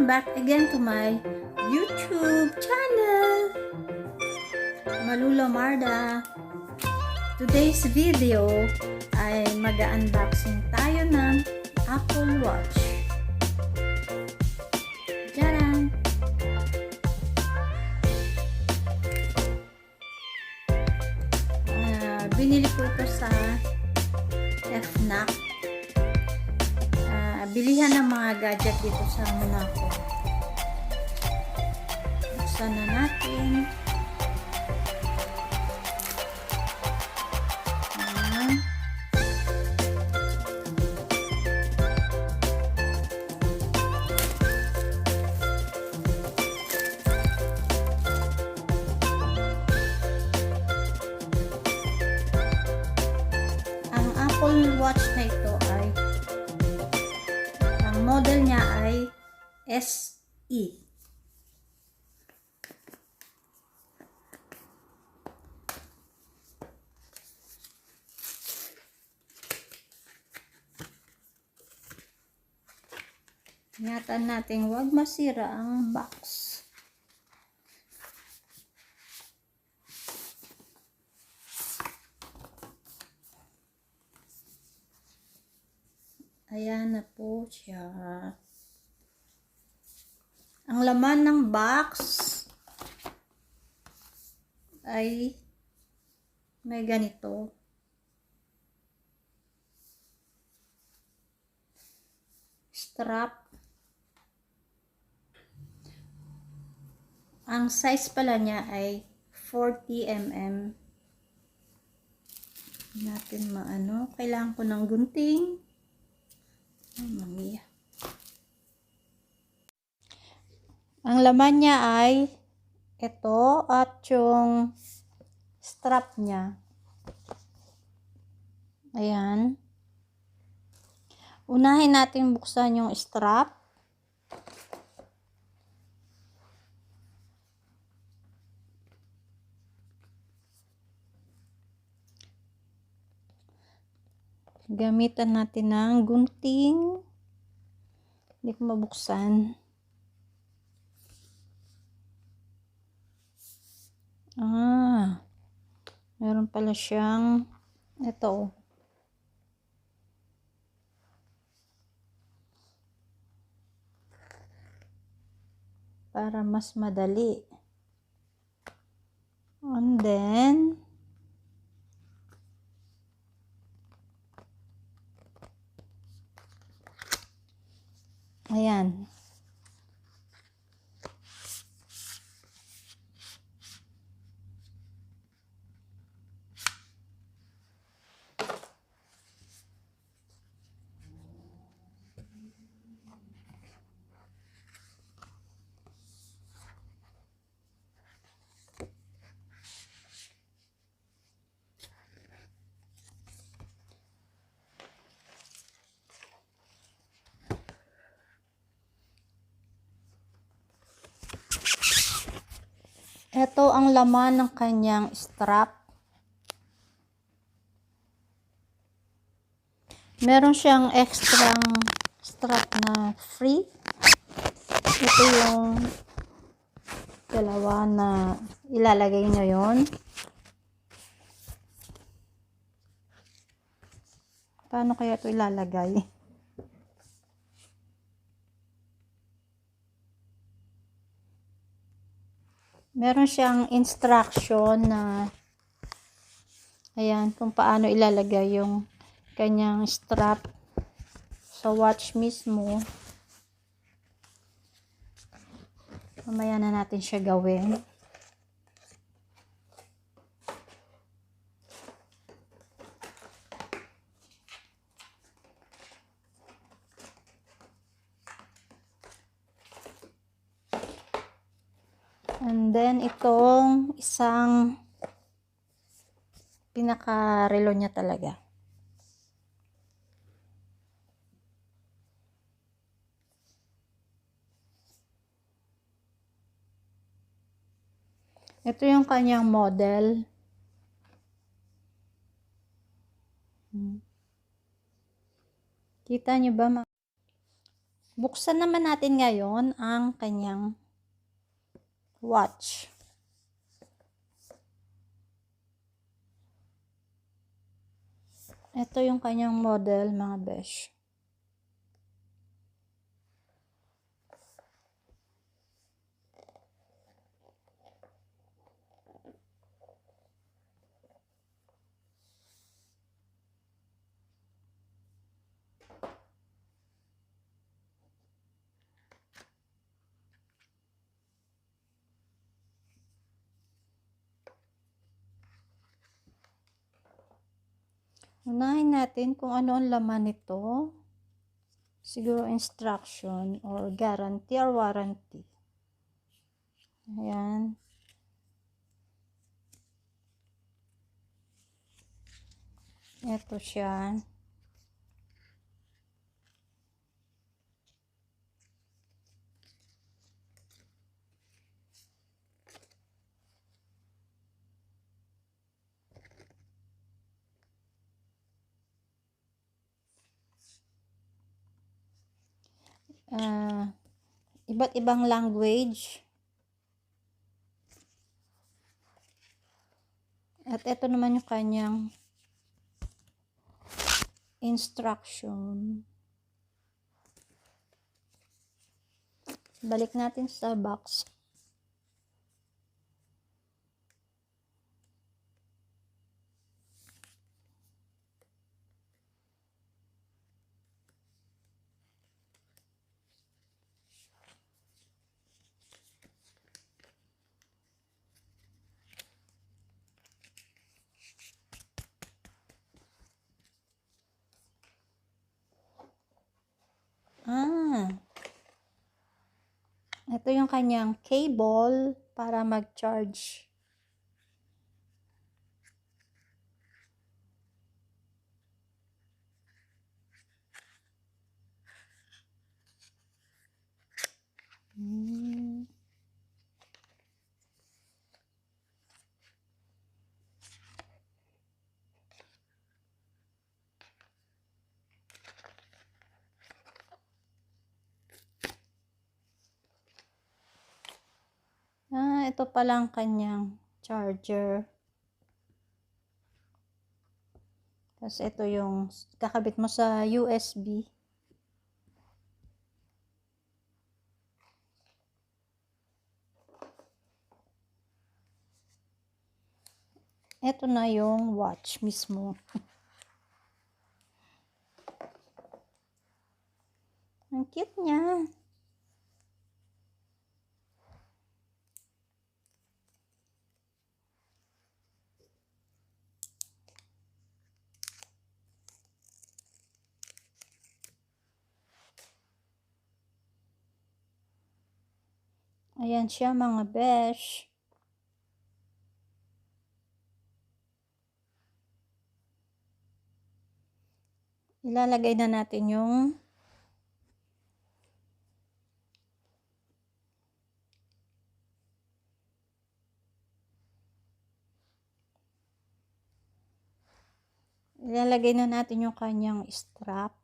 Welcome back again to my YouTube channel, Malula Marda. Today's video ay mag-unboxing tayo ng Apple Watch. Tcharam! Binili ko ito sa FNAC. Bilihan ng mga gadget dito sa Monaco. Buksan na natin. Ang Apple Watch na ito ay model niya ay SE. Ingatan natin huwag masira ang box. Ayan na po siya. Ang laman ng box ay may ganito. Strap. Ang size pala niya ay 40 mm. Natin maano. Kailangan ko ng gunting. Mami. Ang laman niya ay ito at yung strap niya. Ayan. Unahin natin buksan yung strap. Gamitan natin ng gunting. Hindi ko mabuksan. Meron pala siyang ito. Para mas madali. And then ayan. Ito ang laman ng kanyang strap. Meron siyang extra strap na free. Ito yung dalawa na ilalagay nyo yun. Paano kaya ito ilalagay? Meron siyang instruction na ayan kung paano ilalagay yung kanyang strap sa watch mismo. Mamaya na natin siya gawin. And then, itong isang pinaka-relo niya talaga. Ito yung kanyang model. Kita nyo ba? Buksan naman natin ngayon ang kanyang watch. Ito yung kanyang model, mga besh. Unahin natin kung ano ang laman nito. Siguro instruction or guarantee or warranty. Ayan. Ito siya. Iba't ibang language. At ito naman yung kanyang instruction. Balik natin sa box. Ito yung kanyang cable para mag-charge. Ito pala ang kanyang charger. Tapos ito yung kakabit mo sa USB. Ito na yung watch mismo. Ang cute niya. Ayan siya, mga besh. Ilalagay na natin yung kanyang strap.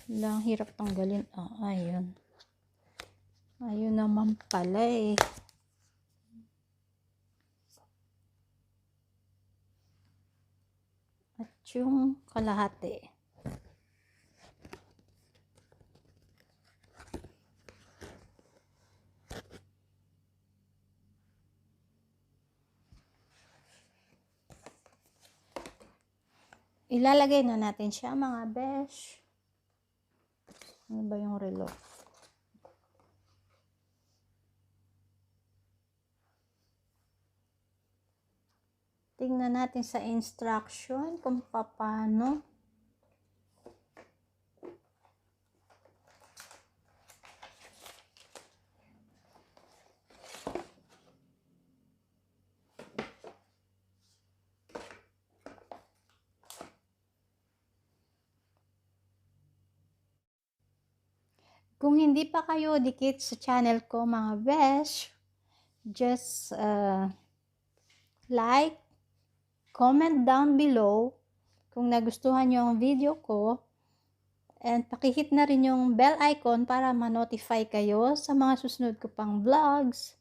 Lang hirap tanggalin. Ayun. Ayun naman pala eh. At yung kalahati. Ilalagay na natin siya, mga besh. Ano ba yung relo? Tingnan natin sa instruction kung paano. Kung hindi pa kayo dikit sa channel ko mga besh, just like, comment down below kung nagustuhan nyo ang video ko, and pakihit na rin yung bell icon para ma-notify kayo sa mga susunod ko pang vlogs.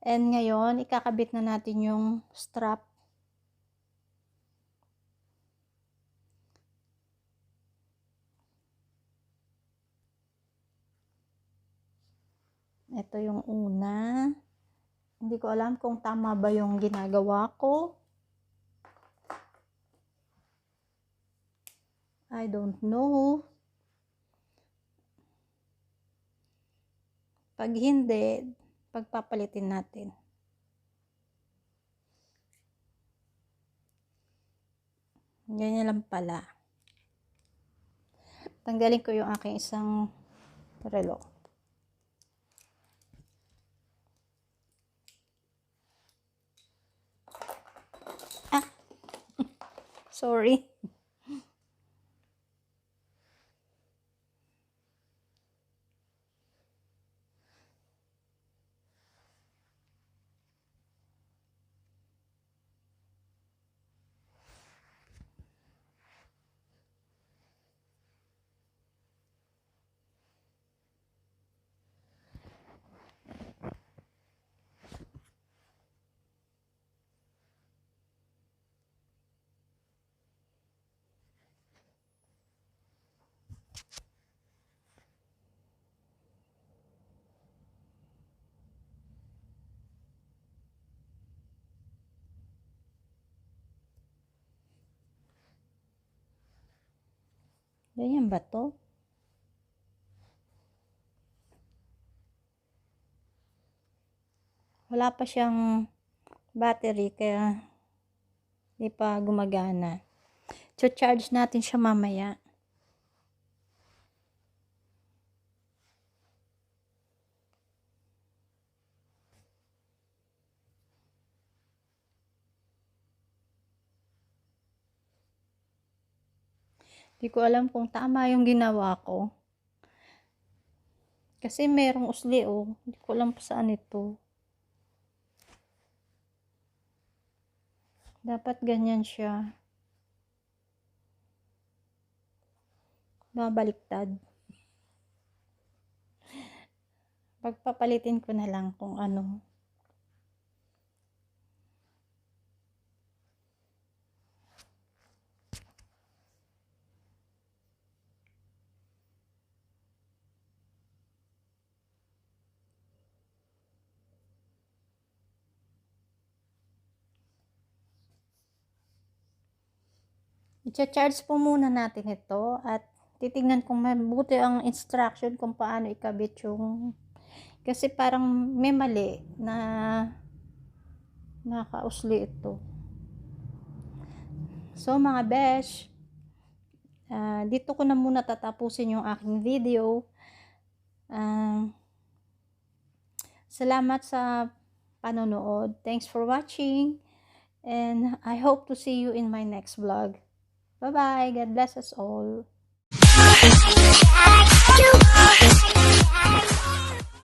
And ngayon, ikakabit na natin yung strap. Ito yung una. Hindi ko alam kung tama ba yung ginagawa ko. I don't know. Pag hindi, pagpapalitin natin. Ganyan lang pala. Tanggalin ko yung aking isang relo. Sorry. Ganyan ba to? Wala pa siyang battery kaya hindi pa gumagana. So-charge natin siya mamaya. Hindi ko alam kung tama yung ginawa ko. Kasi merong usli oh. Hindi ko alam pa saan ito. Dapat ganyan siya. Babaliktad. Pagpapalitin ko na lang kung ano. I-charge po muna natin ito at titignan kung mabuti ang instruction kung paano ikabit yung, kasi parang may mali na nakausli ito. So mga besh, dito ko na muna tatapusin yung aking video. Salamat sa panonood. Thanks for watching and I hope to see you in my next vlog. Bye-bye. God bless us all.